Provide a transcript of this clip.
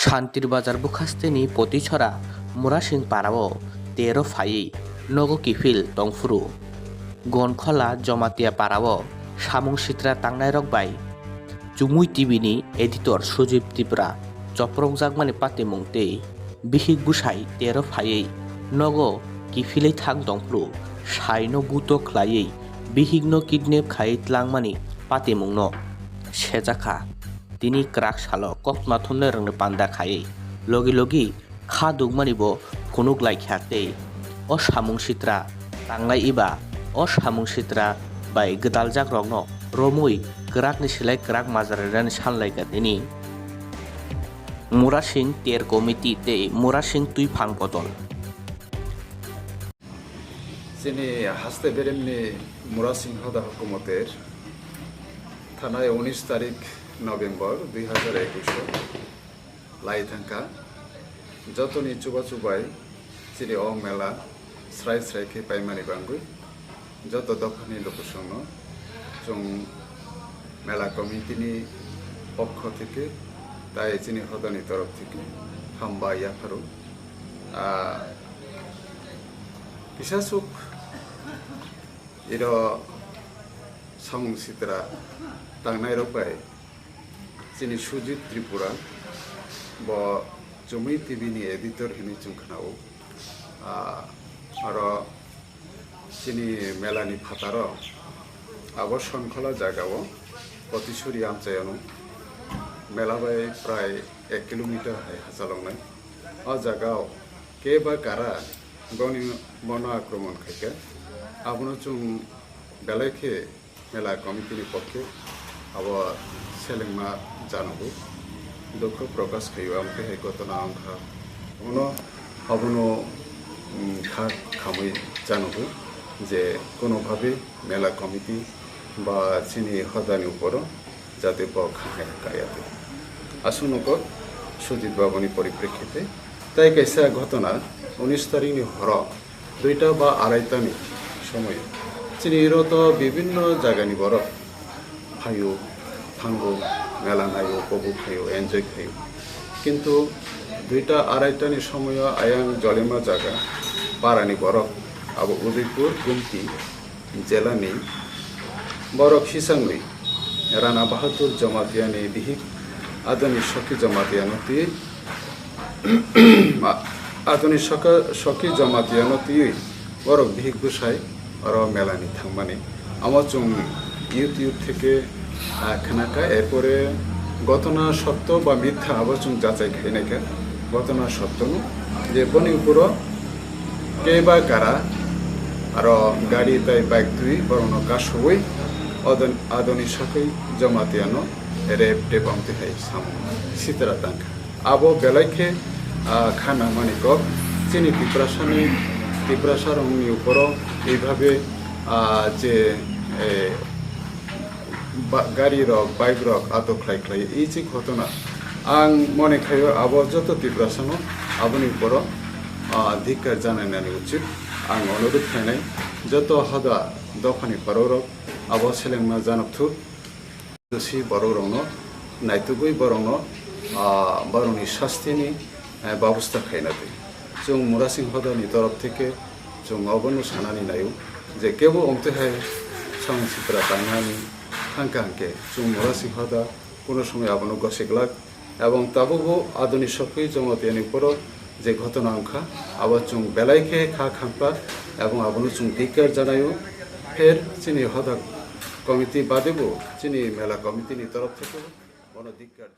শান্তির বাজার বুখাস্তেনি পতিছড়া মুরাসিং পারাও তেরো ফাই নগো কিফিল টংফুরু গনখলা জমাতিয়া পারাও সামুং সিত্রা তাংনাই রকবাই চুমুই টিভিनि এডিটর সুজীব ত্রিপুরা চপ্রংজাকমানি পাতিমুং তৈ বিহিক বুসাই তেরো ফাই নগো কিফিलै থাং দংফুরু সাইনো বুতো ख्लायै বিহিগ্ন কিডनेप খাই ত্লাংমানি পাতিমুংনো সেজাখা তিনি ক্রাক সালো কফমা থুনनो रोंनो पान्दा खायै लगी लगी खा दुगमानिबो फुनुक लायख्याखै अ सामुं सित्रा तांनाय इबा अ सामुं सित्रा बाय गदालजाक रंनो रमुई क्राकनि सिलाय क्राक माजारेरानि सानलायगादिनि मुरासिं तेर कमिटि तै मुरासिं तुइफां बदल যিনি হাসতে বেরেমনি মুরাসিং হদা হুকুমতের থানায় 19 তারিখ নভেম্বর 2021 লাই থাকা যতনি চুবা চুবাই চিরি অ মেলা স্রাই স্রাইকে পাইমানি বাঙ্গুই যত দফানি লোকসংঘ जों মেলা কমিটিনি পক্ষ থেকে তাই চিনি হদানি তরফ থেকে হামবা ইয়াফারু Kisasuk iro samung sitra tangnai ropai chini Sujit Tripura bo Chumui TV ni editor hini chungkhnao aro chini melani phataro abo sonkhola jagao Potishuri amchayano melabai pray 1 kilometer hai hasalongnai o jagao keba kara गौनी मनो आक्रमण खाइके आबनो चुं बेलायखे मेला कमिटिनि पक्षे अब सेलेंमा जानबो दुख प्रकाश खायो आमके हे घटना अंखा उनो आबनो खा खामै जानबो जे कोनो भाबे मेला कमिटि बा चिनि हदानि उपर जाते ब खाय कायाते आसुनको सुजित बाबुनि परिप्रेक्षिते তাই কাইসা ঘটনা 19 তারিখনি হর 2টা বা 2:30টানি সময় চিনিরত বিভিন্ন জায়গানি বড় খাইও থাঙ্গো মেলা নাইও কবু খাইও এনজয় খাইও কিন্তু 2টা 2:30টানি সময় আয়াং জলেমা জায়গা পারানি বড় আবো উদয়পুর গুমতি জেলানি বড় খিসাংনি রানা বাহাদুর জমাতিয়ানি বিহিক আদনি সখী জমাতিয়ানতি আধুনিক সখী জমাতিয়ানো তুই বড় বিহিক বুসাই আর মেলানি থাকমানি আমার চুং ইউটিউব থেকে খানাকা এরপরে ঘটনা সত্য বা মিথ্যা আবার চুং যাচাই খাই নাকা ঘটনা সত্য যে বনি উপর কে বা কারা আর গাড়ি তাই বাইক তুই বরং কাশবই আধুনিক সখী জমাতিয়ানো রেপ টেপ আমতে খাই সামু সিতরা তাঙ্কা আবো বেলাইকে খানা মানিকক চিনি ত্রিপুরাসারংনি উপর এইভাবে যে গাড়ি রক বাইক রক আটক খাই এই যে ঘটনা আং মনে খাইও আবো যত ত্রিপুরাসানো আবনি উপর ধিক্কার জানাইনানি উচিত আং অনুরোধ খাইনাই যত হদা দফানি বড়রক আবো সেলেংমা জানবথু দোষী বড়রংনো নাইতুগুই বরংনো বরংনি শাস্তিनि ব্যবস্থা খাইনাতে जों मुरासिं हदानि तरफ থেকে जों अबनो सानानि नायो जे केबो अंते हाय संसित्रा तांनानि थांकांके जों मुरासिं हदा কোনো সময় আবনো গসেগলাক এবং তাবো আধুনিক সখী জমাতিয়ানি পর যে ঘটনা অংখা আবার চুং বেলাইকে খা খাম্পা এবং আবনো চুং ধিক্কার জানায়ও ফের চিনি হদা কমিটি বাদেবো চিনি মেলা কমিটিনি তরফ থেকে বড় ধিক্কার